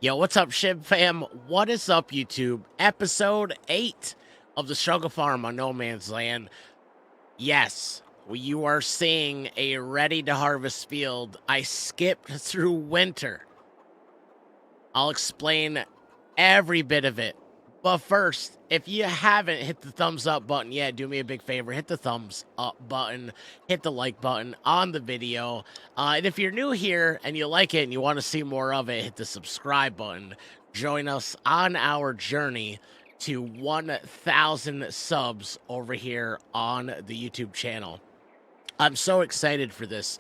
Yo, what's up, Shib fam? What is up, YouTube? Episode 8 of the Struggle Farm on No Man's Land. Yes, you are seeing a ready-to-harvest field. I skipped through winter. I'll explain every bit of it. But first, if you haven't hit the thumbs up button yet, do me a big favor. Hit the thumbs up button. Hit the like button on the video. And if you're new here and you like it and you want to see more of it, hit the subscribe button. Join us on our journey to 1,000 subs over here on the YouTube channel. I'm so excited for this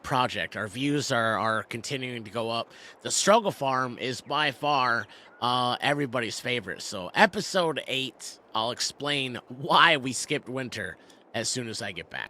project. Our views are continuing to go up. The Struggle Farm is by far everybody's favorite. So episode 8, I'll explain why we skipped winter as soon as I get back.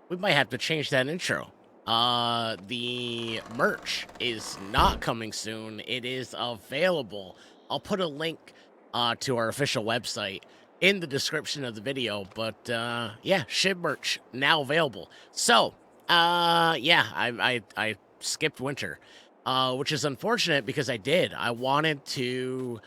We might have to change that intro. The merch is not coming soon. It is available. I'll put a link to our official website in the description of the video. But yeah, Shib merch now available. So yeah, I skipped winter, which is unfortunate because I did. I wanted to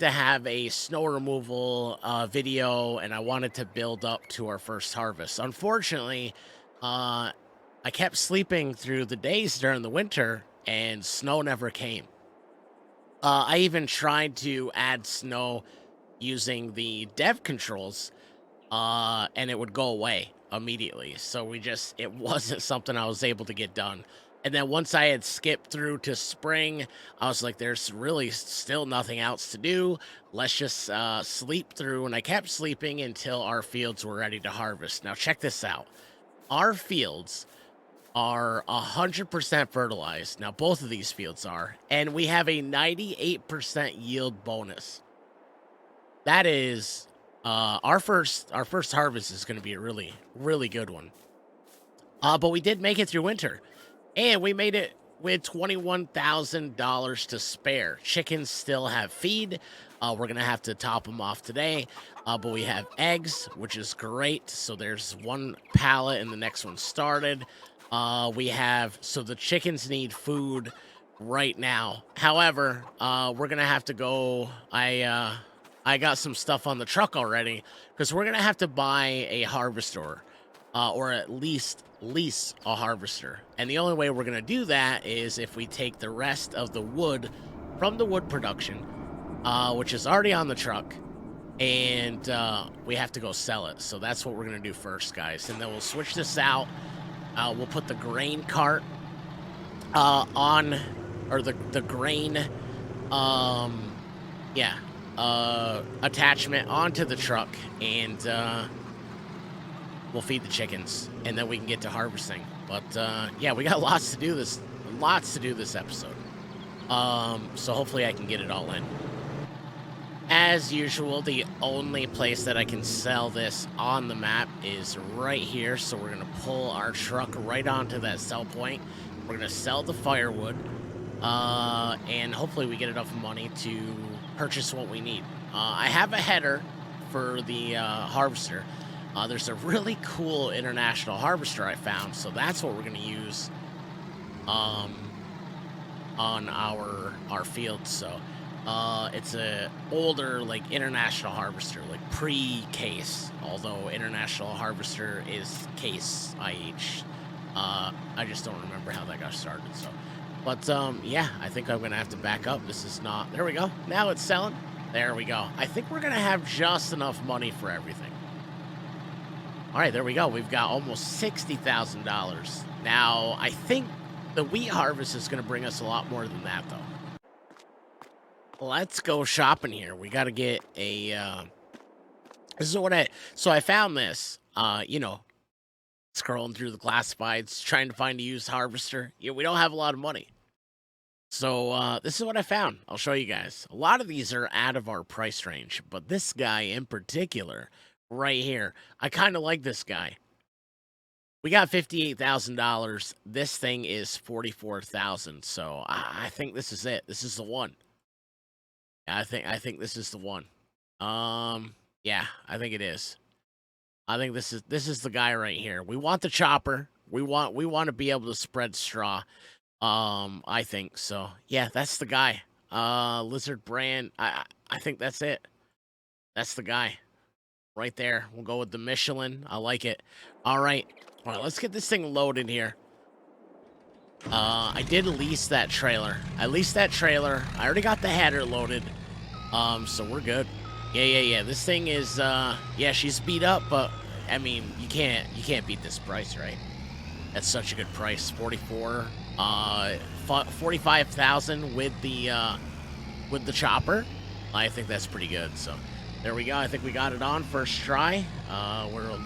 have a snow removal video, and I wanted to build up to our first harvest. Unfortunately, I kept sleeping through the days during the winter, and snow never came. I even tried to add snow using the dev controls, and it would go away immediately. So it wasn't something I was able to get done. And then once I had skipped through to spring, I was like, there's really still nothing else to do. Let's just sleep through. And I kept sleeping until our fields were ready to harvest. Now, check this out. Our fields are 100% fertilized. Now, both of these fields are. And we have a 98% yield bonus. That is, our first harvest is going to be a really, really good one. But we did make it through winter. And we made it with $21,000 to spare. Chickens still have feed. We're going to have to top them off today. But we have eggs, which is great. So there's one pallet and the next one started. So the chickens need food right now. However, we're going to have to go. I got some stuff on the truck already because we're going to have to buy a harvester. Or at least lease a harvester. And the only way we're going to do that is if we take the rest of the wood from the wood production, which is already on the truck, and we have to go sell it. So that's what we're going to do first, guys. And then we'll switch this out. We'll put the grain cart on, or the grain, attachment onto the truck, and we'll feed the chickens, and then we can get to harvesting. But yeah, we got lots to do this episode. So hopefully I can get it all in. As usual, the only place that I can sell this on the map is right here. So we're gonna pull our truck right onto that sell point. We're gonna sell the firewood, and hopefully we get enough money to purchase what we need. I have a header for the harvester. There's a really cool international harvester I found, so that's what we're going to use on our field. So it's a older, like, international harvester, like pre-case, although international harvester is case IH. I just don't remember how that got started. So, but yeah, I think I'm gonna have to back up. This is not. There we go. Now it's selling. There we go. I think we're gonna have just enough money for everything. All right, there we go. We've got almost $60,000. Now, I think the wheat harvest is going to bring us a lot more than that, though. Let's go shopping here. We got to get a... This is what I found this, scrolling through the classifieds, trying to find a used harvester. Yeah, we don't have a lot of money. So this is what I found. I'll show you guys. A lot of these are out of our price range, but this guy in particular, right here, I kind of like this guy. We got $58,000. This thing is 44,000. So I think this is it. This is the one. I think this is the one. Yeah, I think it is. I think this is the guy right here. We want the chopper. We want to be able to spread straw. I think so. Yeah, that's the guy. Lizard brand. I think that's it. That's the guy. Right there. We'll go with the Michelin. I like it. All right. All right, let's get this thing loaded here. I did lease that trailer. I leased that trailer. I already got the header loaded. So we're good. Yeah. This thing is yeah, she's beat up, but I mean, you can't beat this price, right? That's such a good price. 45,000 with the chopper. I think that's pretty good. So there we go. I think we got it on first try. We're a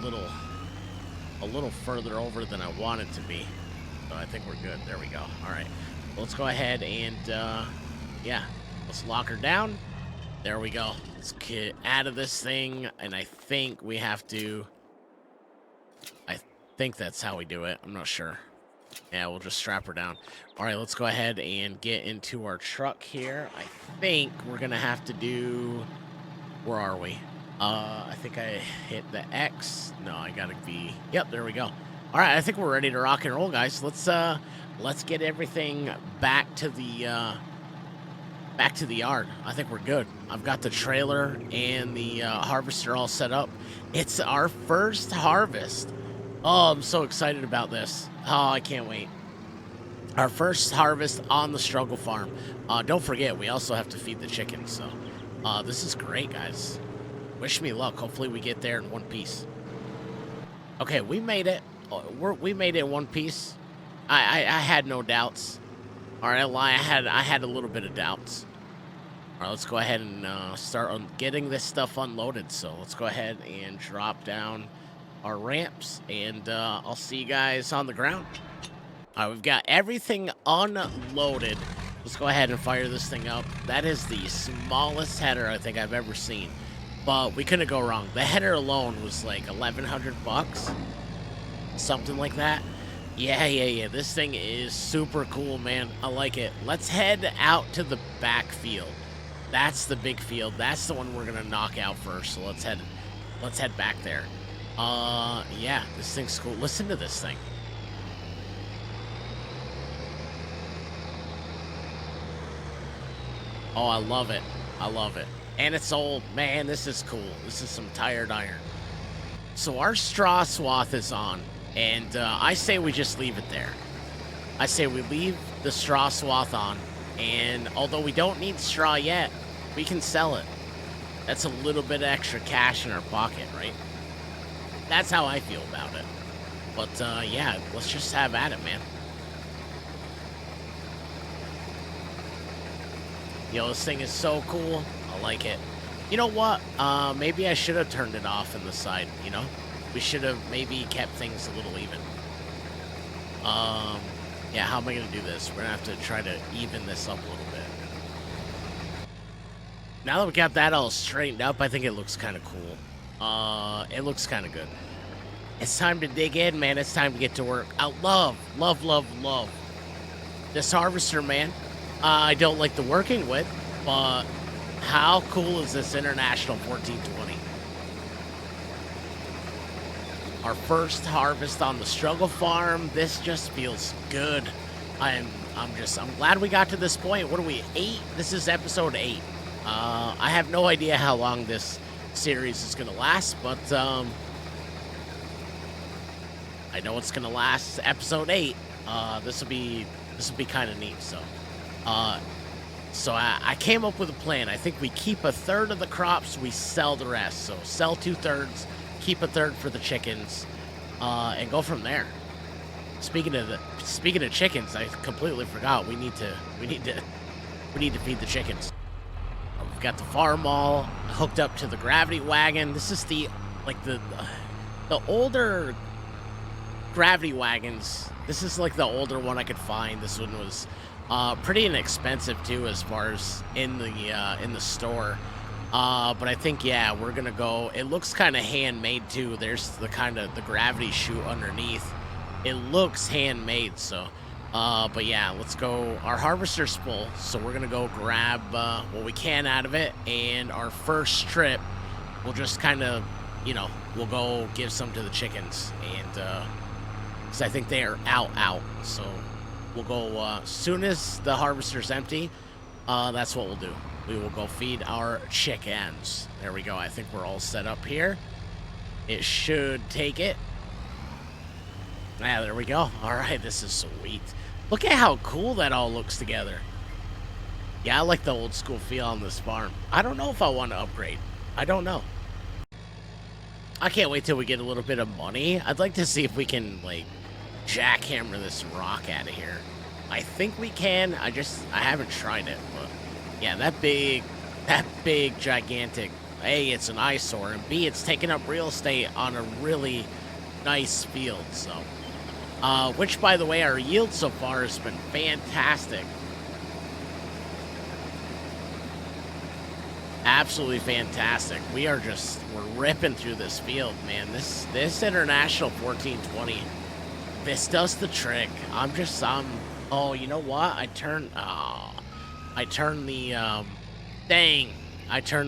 little further over than I want it to be. So I think we're good. There we go. All right. Well, let's go ahead and yeah, let's lock her down. There we go. Let's get out of this thing, and I think we have to. I think that's how we do it. I'm not sure. Yeah, we'll just strap her down. All right, let's go ahead and get into our truck here. I think we're gonna have to do. Where are we? I think I hit the X. No, I gotta be. Yep, there we go. All right, I think we're ready to rock and roll, guys. Let's get everything back to the yard. I think we're good. I've got the trailer and the harvester all set up. It's our first harvest. Oh, I'm so excited about this. Oh, I can't wait. Our first harvest on the struggle farm. Don't forget, we also have to feed the chickens. So this is great, guys. Wish me luck. Hopefully we get there in one piece. Okay, we made it. We made it in one piece. I had no doubts. All right, I had a little bit of doubts. All right, let's go ahead and start on getting this stuff unloaded. So let's go ahead and drop down our ramps, and I'll see you guys on the ground. All right, we've got everything unloaded. Let's go ahead and fire this thing up. That is the smallest header I think I've ever seen, but we couldn't go wrong. The header alone was like $1,100, something like that. Yeah. This thing is super cool, man. I like it. Let's head out to the back field. That's the big field. That's the one we're gonna knock out first. So let's head back there. Yeah, this thing's cool. Listen to this thing. Oh, I love it. I love it. And it's old. Man, this is cool. This is some tired iron. So our straw swath is on, and I say we just leave it there. I say we leave the straw swath on, and although we don't need straw yet, we can sell it. That's a little bit of extra cash in our pocket, right? That's how I feel about it. But yeah, let's just have at it, man. Yo, this thing is so cool. I like it. You know what? Maybe I should have turned it off in the side, you know? We should have maybe kept things a little even. Yeah, how am I going to do this? We're going to have to try to even this up a little bit. Now that we got that all straightened up, I think it looks kind of cool. It looks kind of good. It's time to dig in, man. It's time to get to work. I love this harvester, man. I don't like the working with, but how cool is this International 1420? Our first harvest on the struggle farm. This just feels good. I'm glad we got to this point. What are we, 8? This is episode 8. I have no idea how long this series is gonna last, but I know it's gonna last episode 8. This will be kind of neat. So I came up with a plan. I think we keep a third of the crops, we sell the rest. So sell 2/3, keep a third for the chickens, and go from there. Speaking of chickens, I completely forgot. We need to feed the chickens. We've got the farm all hooked up to the gravity wagon. This is the older gravity wagons. This is like the older one I could find. This one was Pretty inexpensive too, as far as in the store. But I think, yeah, we're gonna go. It looks kind of handmade too. There's the kind of the gravity chute underneath. It looks handmade, so. But yeah, let's go. Our harvester's full, so we're gonna go grab what we can out of it. And our first trip, we'll just kind of, we'll go give some to the chickens, and because I think they are out. So we'll go as soon as the harvester's empty. That's what we'll do. We will go feed our chickens. There we go. I think we're all set up here. It should take it. Yeah, there we go. All right, this is sweet. Look at how cool that all looks together. Yeah, I like the old school feel on this farm. I don't know if I want to upgrade. I don't know. I can't wait till we get a little bit of money. I'd like to see if we can, like, jackhammer this rock out of here. I think we can. I haven't tried it, but yeah, that big, gigantic, A, it's an eyesore, and B, it's taking up real estate on a really nice field, so. Which, by the way, our yield so far has been fantastic. Absolutely fantastic. We're ripping through this field, man. This International 1420, this does the trick. Oh, you know what? I turned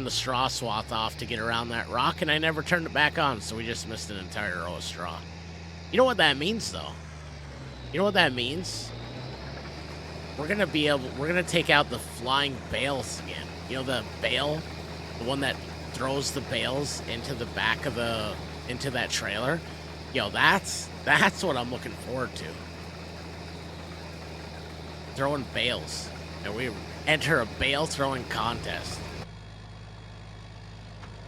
the straw swath off to get around that rock, and I never turned it back on, so we just missed an entire row of straw. You know what that means, though? You know what that means? We're gonna take out the flying bales again. You know, the bale? The one that throws the bales into the back of into that trailer? Yo, that's what I'm looking forward to. Throwing bales. And we enter a bale throwing contest.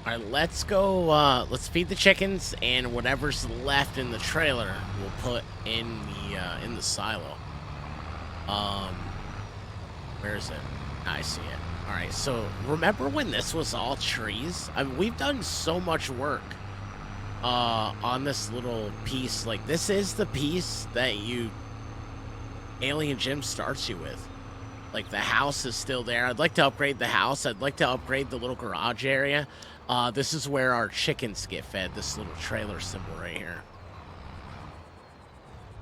All right, let's go. Let's feed the chickens, and whatever's left in the trailer, we'll put in the silo. Where is it? I see it. All right. So remember when this was all trees? I mean, we've done so much work on this little piece. Like, this is the piece that Alien Gym starts you with. Like, the house is still there. I'd like to upgrade the house. I'd like to upgrade the little garage area. This is where our chickens get fed, this little trailer symbol right here.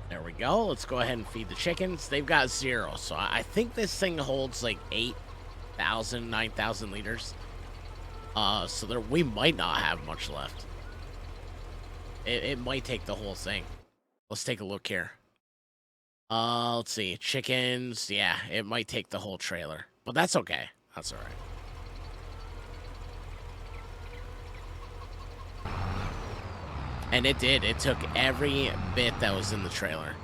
There we go. Let's go ahead and feed the chickens. They've got 0, so I think this thing holds like 8,000, 9,000 liters. So we might not have much left. It might take the whole thing. Let's take a look here. Let's see. Chickens. Yeah, it might take the whole trailer. But that's okay. That's all right. And it did. It took every bit that was in the trailer.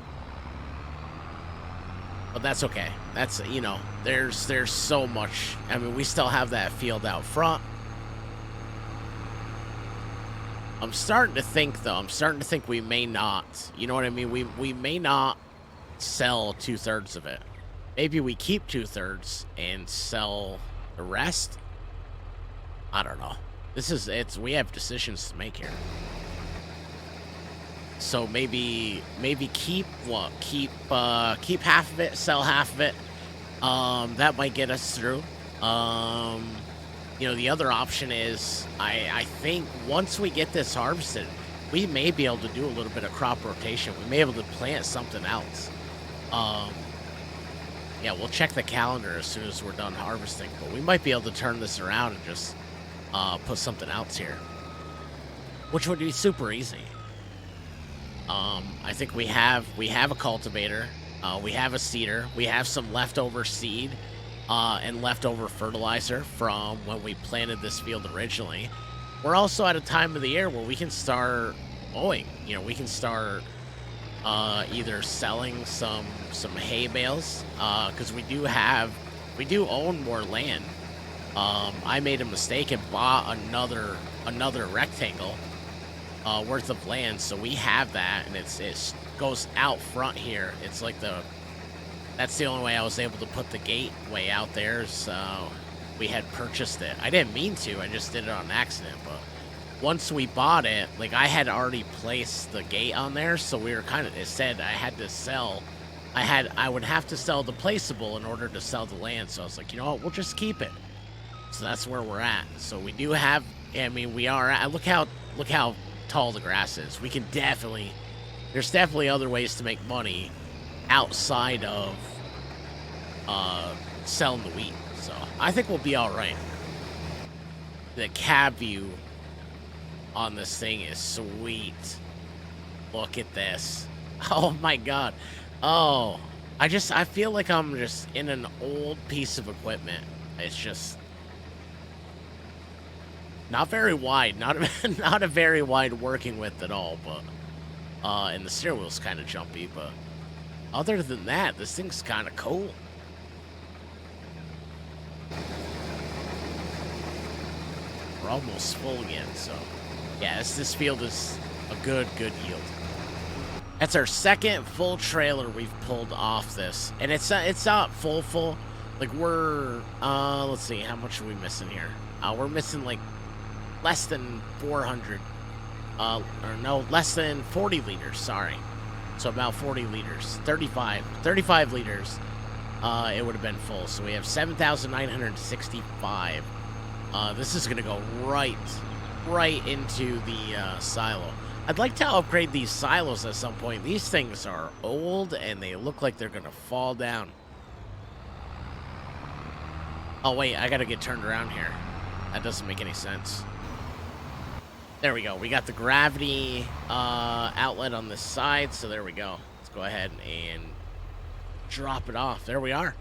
But that's okay. That's, there's so much. I mean, we still have that field out front. I'm starting to think, though. We may not. You know what I mean? We may not sell 2/3 of it. Maybe we keep 2/3 and sell the rest. I don't know. We have decisions to make here. So maybe keep half of it, sell half of it. That might get us through. The other option is I think once we get this harvested, we may be able to do a little bit of crop rotation. We may be able to plant something else. Yeah, we'll check the calendar as soon as we're done harvesting, but we might be able to turn this around and just put something else here, which would be super easy. I think we have a cultivator, we have a seeder, we have some leftover seed, and leftover fertilizer from when we planted this field originally. We're also at a time of the year where we can start mowing. We can start either selling some hay bales, because we do own more land. I made a mistake and bought another rectangle worth of land, so we have that, and it goes out front here. It's like that's the only way I was able to put the gateway out there, so we had purchased it. I didn't mean to, I just did it on accident, but once we bought it, like, I had already placed the gate on there, so we were it said I had to sell I would have to sell the placeable in order to sell the land. So I was like, you know what, we'll just keep it. So that's where we're at. So we do have, I mean, we are at, look how tall the grass is. We can definitely, there's definitely other ways to make money outside of selling the wheat. So I think we'll be all right. The cab view on this thing is sweet. Look at this. Oh my god. Oh, I feel like I'm just in an old piece of equipment. It's just not very wide, not not a very wide working width at all, but and the steering wheel's kind of jumpy, but other than that, this thing's kind of cool. We're almost full again, so yeah, this field is a good yield. That's our second full trailer we've pulled off this, and it's not full. Like we're let's see, how much are we missing here? We're missing like less than 400, or no, less than 40 liters. Sorry, so about 40 liters, 35 liters. It would have been full. So we have 7,965. This is gonna go right into the silo. I'd like to upgrade these silos at some point. These things are old and they look like they're gonna fall down. Oh wait, I gotta get turned around here. That doesn't make any sense. There we go. We got the gravity outlet on this side, so there we go. Let's go ahead and drop it off. There we are.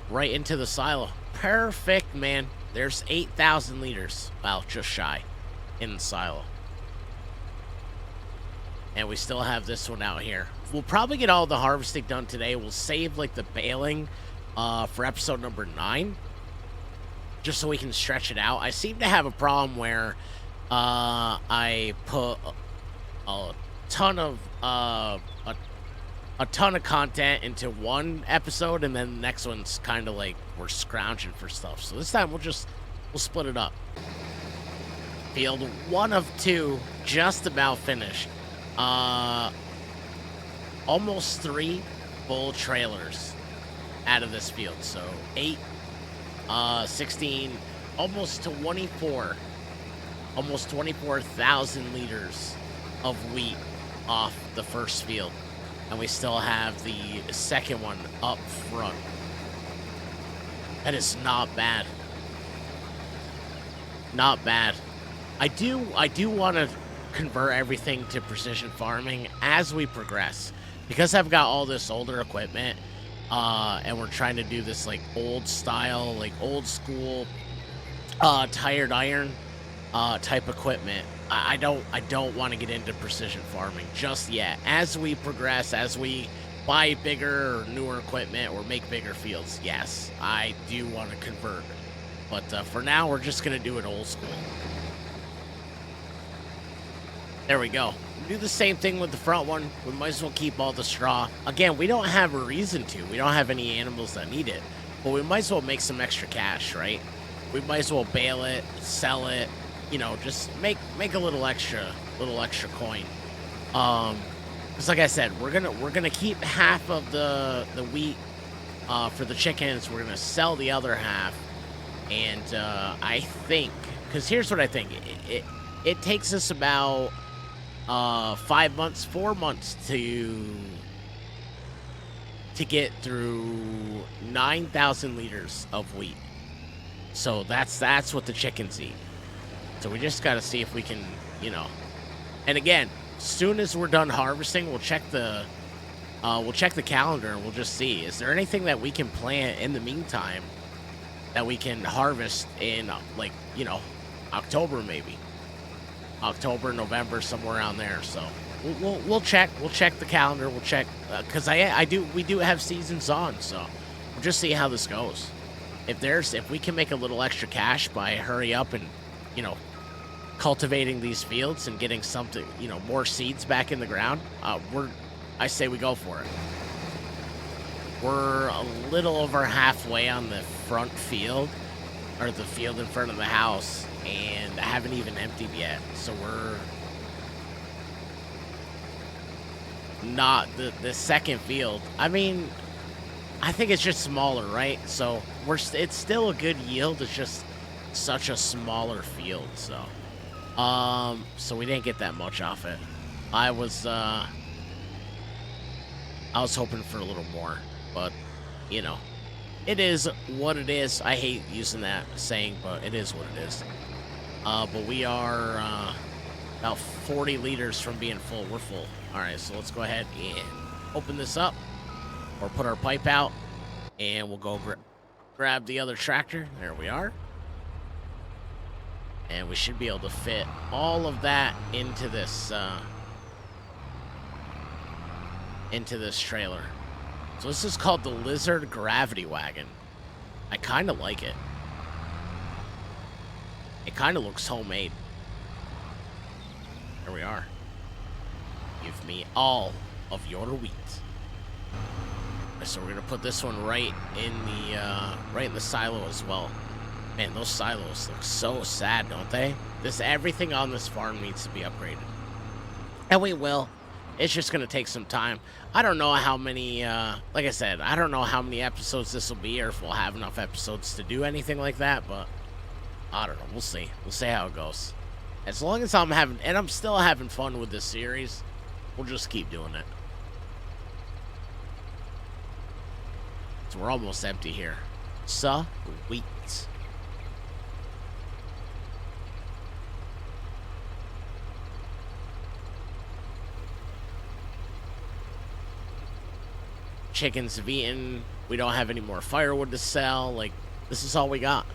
Right into the silo. Perfect, man. There's 8,000 liters. Well, just shy. In the silo. And we still have this one out here. We'll probably get all the harvesting done today. We'll save like the baling for episode number 9, just so we can stretch it out. I seem to have a problem where I put a ton of content into one episode, and then the next one's kind of like we're scrounging for stuff. So this time we'll split it up. Field 1 of 2 just about finished. Almost 3 full trailers out of this field. So 8, 16, almost 24,000 liters of wheat off the first field. And we still have the second one up front. That is not bad. Not bad. I do want to convert everything to precision farming as we progress, because I've got all this older equipment, and we're trying to do this like old style, like old school, tired iron, type equipment. I don't want to get into precision farming just yet. As we progress, as we buy bigger or newer equipment or make bigger fields, yes, I do want to convert. But for now, we're just gonna do it old school. There we go. Do the same thing with the front one. We might as well keep all the straw. Again, we don't have a reason to. We don't have any animals that need it. But we might as well make some extra cash, right? We might as well bale it, sell it, you know, just make a little extra coin. Because like I said, we're gonna keep half of the wheat for the chickens. We're gonna sell the other half. And I think, because here's what I think. It takes us about 4 months to get through 9,000 liters of wheat. So that's what the chickens eat. So we just got to see if we can, you know. And again, as soon as we're done harvesting, we'll check the calendar and we'll just see, is there anything that we can plant in the meantime that we can harvest in, like, you know, October maybe. October, November, somewhere around there. So we'll check the calendar. We'll check, because we do have seasons on. So we'll just see how this goes. If we can make a little extra cash by hurry up and, you know, cultivating these fields and getting something, you know, more seeds back in the ground, I say we go for it. We're a little over halfway on the front field, or the field in front of the house, and I haven't even emptied yet. So we're not the second field. I mean, I think it's just smaller, right? So it's still a good yield. It's just such a smaller field. So we didn't get that much off it. I was hoping for a little more, but you know, it is what it is. I hate using that saying, but it is what it is. But we are about 40 liters from being full. We're full. All right, so let's go ahead and open this up or put our pipe out, and we'll go grab the other tractor. There we are. And we should be able to fit all of that into this trailer. So this is called the Lizard Gravity Wagon. I kind of like it. It kind of looks homemade. There we are. Give me all of your wheat. So we're gonna put this one right in the silo as well. Man, those silos look so sad, don't they? Everything on this farm needs to be upgraded. And we will. It's just going to take some time. I don't know how many, like I said, I don't know how many episodes this will be or if we'll have enough episodes to do anything like that, but I don't know. We'll see. We'll see how it goes. As long as I'm still having fun with this series, we'll just keep doing it. So we're almost empty here. Sweet. Chickens have eaten. We don't have any more firewood to sell. Like, this is all we got.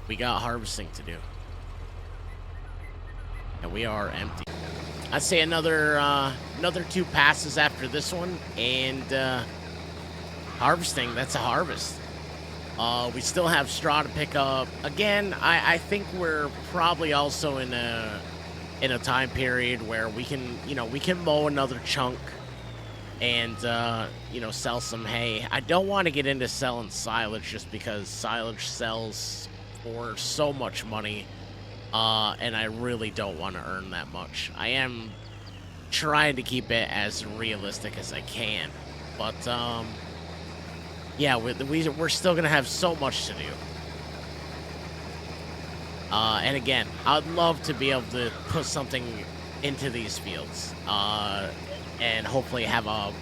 We got harvesting to do. And we are empty. I'd say another 2 passes after this one, and harvesting, that's a harvest. We still have straw to pick up. Again, I think we're probably also in a time period where we can mow another chunk and sell some hay. I don't want to get into selling silage just because silage sells for so much money, and I really don't want to earn that much. I am trying to keep it as realistic as I can, but yeah, we're still gonna have so much to do. And again, I'd love to be able to put something into these fields, and hopefully have a,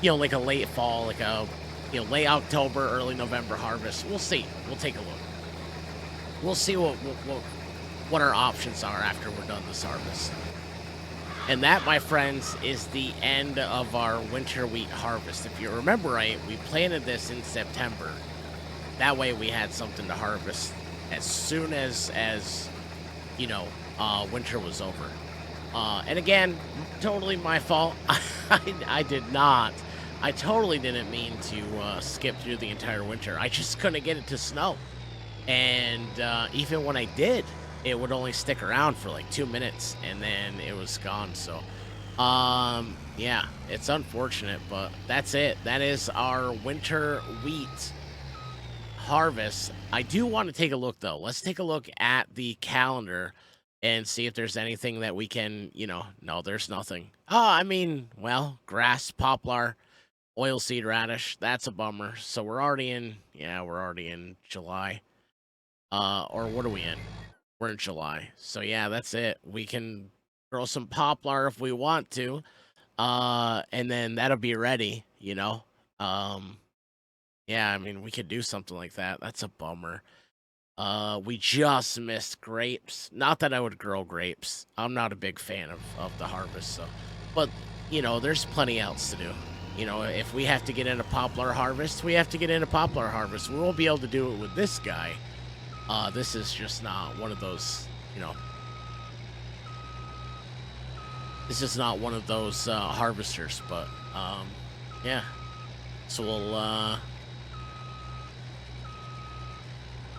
like a late fall, like a, late October, early November harvest. We'll see. We'll take a look. We'll see what our options are after we're done this harvest. And that, my friends, is the end of our winter wheat harvest. If you remember right, we planted this in September. That way we had something to harvest as soon as winter was over. And again, totally my fault. I totally didn't mean to skip through the entire winter. I just couldn't get it to snow. And even when I did, it would only stick around for like 2 minutes, and then it was gone. So, yeah, it's unfortunate, but that's it. That is our winter wheat harvest. I do want to take a look, though. Let's take a look at the calendar and see if there's anything that we can, no, there's nothing. Well, grass, poplar, oilseed radish. That's a bummer. So we're already in July. Or what are we in? We're in July. So yeah, that's it. We can grow some poplar if we want to. And then that'll be ready, Yeah, we could do something like that. That's a bummer. We just missed grapes. Not that I would grow grapes. I'm not a big fan of the harvest, so. But, there's plenty else to do. If we have to get into poplar harvest, we have to get into poplar harvest. We won't be able to do it with this guy. This is just not one of those, this is not one of those harvesters, but, yeah. So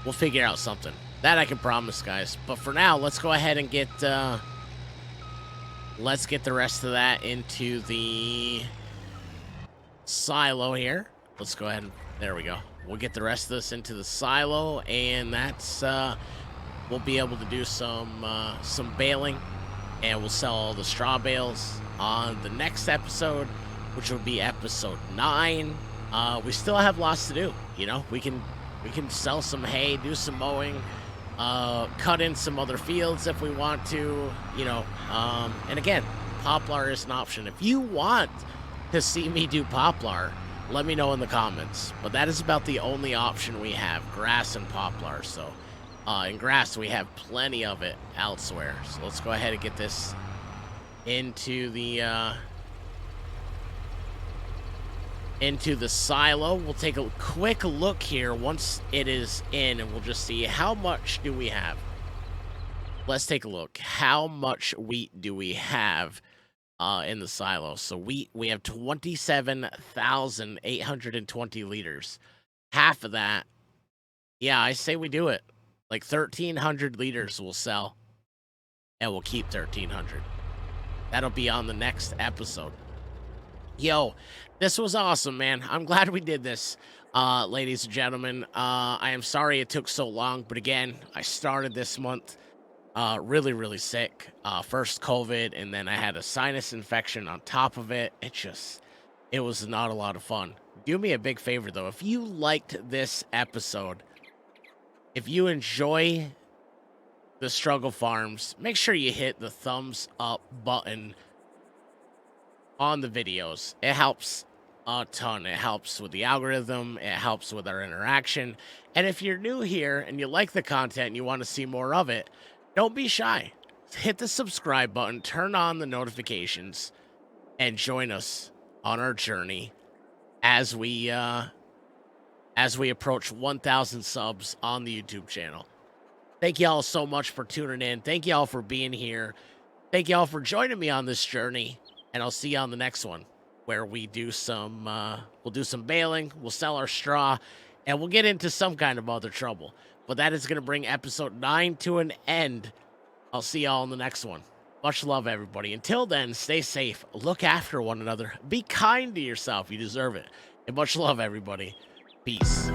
we'll figure out something. That I can promise, guys. But for now, let's go ahead and get the rest of that into the silo here. Let's go ahead and, there we go. We'll get the rest of this into the silo, and that's, we'll be able to do some baling, and we'll sell all the straw bales, on the next episode, which will be episode 9. We still have lots to do. You know, we can sell some hay, do some mowing, cut in some other fields if we want to. You know, and again, poplar is an option. If you want to see me do poplar, let me know in the comments. But that is about the only option we have: grass and poplar. So, in grass we have plenty of it elsewhere. So let's go ahead and get this into the silo. We'll take a quick look here once it is in, and we'll just see how much do we have. Let's take a look. How much wheat do we have in the silo? So wheat, we have 27,820 liters. Half of that, yeah, I say we do it. Like 1,300 liters will sell, and we'll keep 1,300. That'll be on the next episode. Yo, this was awesome, man. I'm glad we did this, ladies and gentlemen. I am sorry it took so long, but again, I started this month really, really sick. First COVID, and then I had a sinus infection on top of it. It was not a lot of fun. Do me a big favor, though. If you liked this episode, if you enjoy the Struggle Farms, make sure you hit the thumbs up button on the videos. It helps a ton. It helps with the algorithm. It helps with our interaction. And if you're new here and you like the content and you want to see more of it, don't be shy. Hit the subscribe button, turn on the notifications, and join us on our journey as we approach 1,000 subs on the YouTube channel. Thank y'all so much for tuning in. Thank y'all for being here. Thank y'all for joining me on this journey. And I'll see you on the next one, where we do some, we'll do some baling, we'll sell our straw, and we'll get into some kind of other trouble. But that is going to bring episode 9 to an end. I'll see y'all in the next one. Much love, everybody. Until then, stay safe, look after one another, be kind to yourself. You deserve it. And much love, everybody. Peace.